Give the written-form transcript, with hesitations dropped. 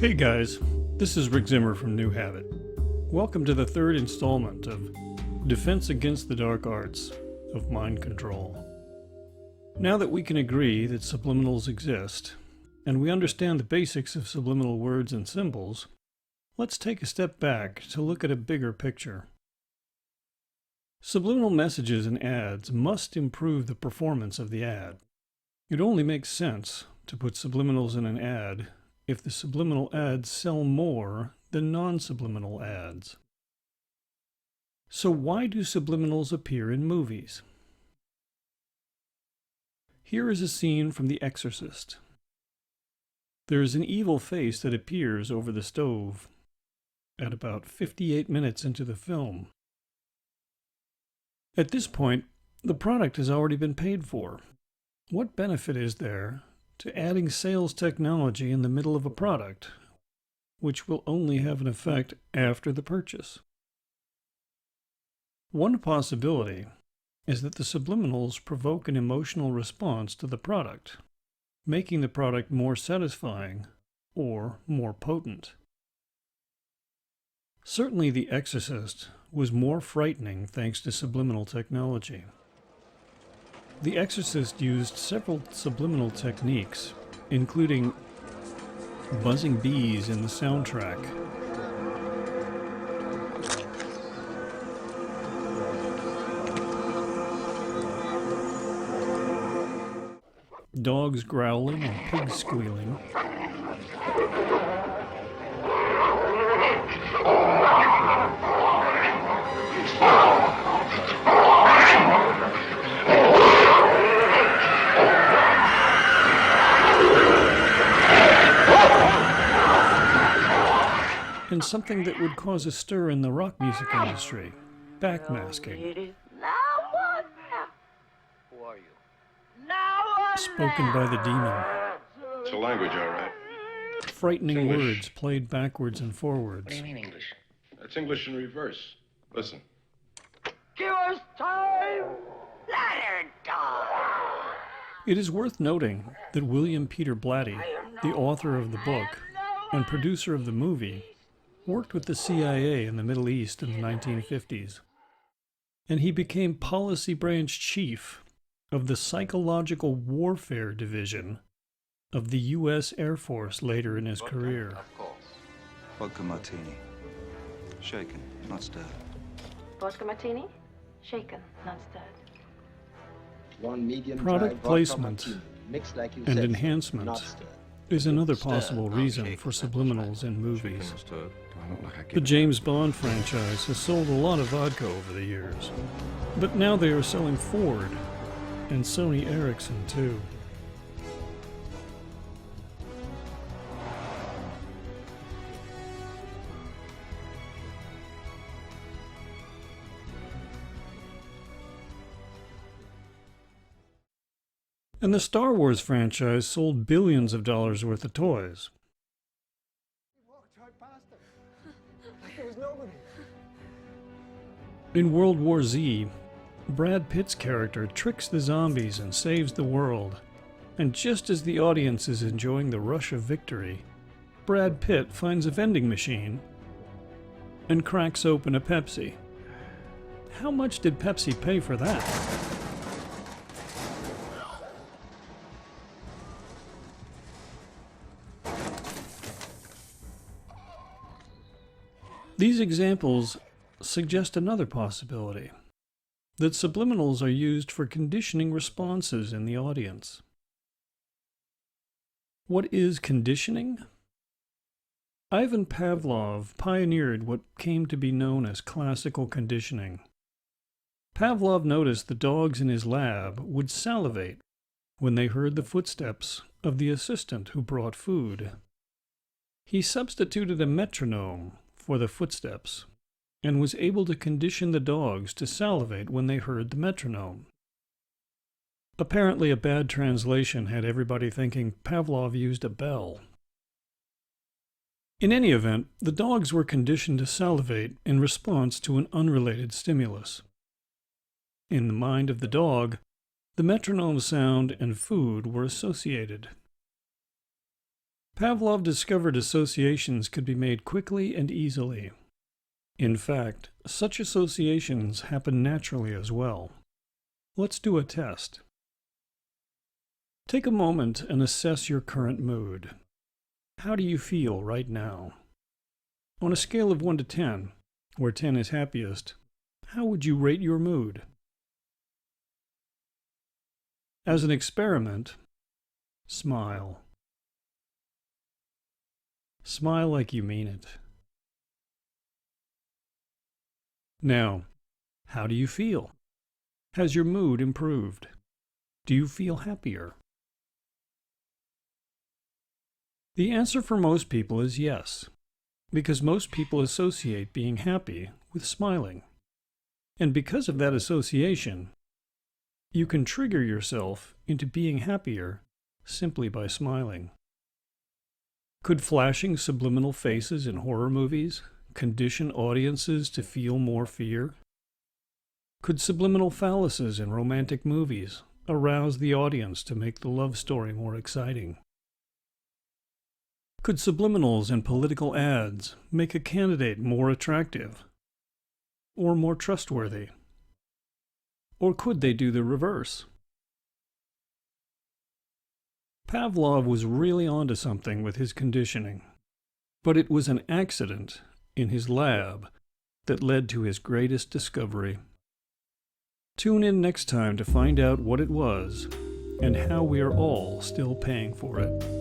Hey guys, this is Rick Zimmer from New Habit. Welcome to the third installment of Defense Against the Dark Arts of Mind Control. Now that we can agree that subliminals exist, and we understand the basics of subliminal words and symbols, let's take a step back to look at a bigger picture. Subliminal messages in ads must improve the performance of the ad. It only makes sense to put subliminals in an ad if the subliminal ads sell more than non-subliminal ads. So why do subliminals appear in movies? Here is a scene from The Exorcist. There is an evil face that appears over the stove at about 58 minutes into the film. At this point, the product has already been paid for. What benefit is there to adding sales technology in the middle of a product, which will only have an effect after the purchase? One possibility is that the subliminals provoke an emotional response to the product, making the product more satisfying or more potent. Certainly, The Exorcist was more frightening thanks to subliminal technology. The Exorcist used several subliminal techniques, including buzzing bees in the soundtrack, dogs growling and pigs squealing, and something that would cause a stir in the rock music industry, backmasking. Who are you? Spoken by the demon. It's a language, all right. Frightening English. words played backwards and What forwards. do you mean English? That's English in reverse. Listen. Give us time! Let her die! It is worth noting that William Peter Blatty, the author of the book and producer of the movie, worked with the CIA in the Middle East in the 1950s, and he became policy branch chief of the Psychological Warfare Division of the U.S. Air Force later in his career. Of course. Vodka martini. Shaken, not stirred. Vodka martini, shaken, not stirred. One medium Product dry placement vodka martini, mixed like you and said, enhancement not stirred. is another possible reason for subliminals in movies. The James Bond franchise has sold a lot of vodka over the years, but now they are selling Ford and Sony Ericsson too. And the Star Wars franchise sold billions of dollars worth of toys. In World War Z, Brad Pitt's character tricks the zombies and saves the world. And just as the audience is enjoying the rush of victory, Brad Pitt finds a vending machine and cracks open a Pepsi. How much did Pepsi pay for that? These examples suggest another possibility, that subliminals are used for conditioning responses in the audience. What is conditioning? Ivan Pavlov pioneered what came to be known as classical conditioning. Pavlov noticed the dogs in his lab would salivate when they heard the footsteps of the assistant who brought food. He substituted a metronome for the footsteps and was able to condition the dogs to salivate when they heard the metronome. Apparently, a bad translation had everybody thinking Pavlov used a bell. In any event, the dogs were conditioned to salivate in response to an unrelated stimulus. In the mind of the dog, the metronome sound and food were associated. Pavlov discovered associations could be made quickly and easily. In fact, such associations happen naturally as well. Let's do a test. Take a moment and assess your current mood. How do you feel right now? On a scale of 1 to 10, where 10 is happiest, how would you rate your mood? As an experiment, smile. Smile like you mean it. Now, how do you feel? Has your mood improved? Do you feel happier? The answer for most people is yes, because most people associate being happy with smiling. And because of that association, you can trigger yourself into being happier simply by smiling. Could flashing subliminal faces in horror movies condition audiences to feel more fear? Could subliminal phalluses in romantic movies arouse the audience to make the love story more exciting? Could subliminals in political ads make a candidate more attractive or more trustworthy? Or could they do the reverse? Pavlov was really onto something with his conditioning, but it was an accident in his lab that led to his greatest discovery. Tune in next time to find out what it was and how we are all still paying for it.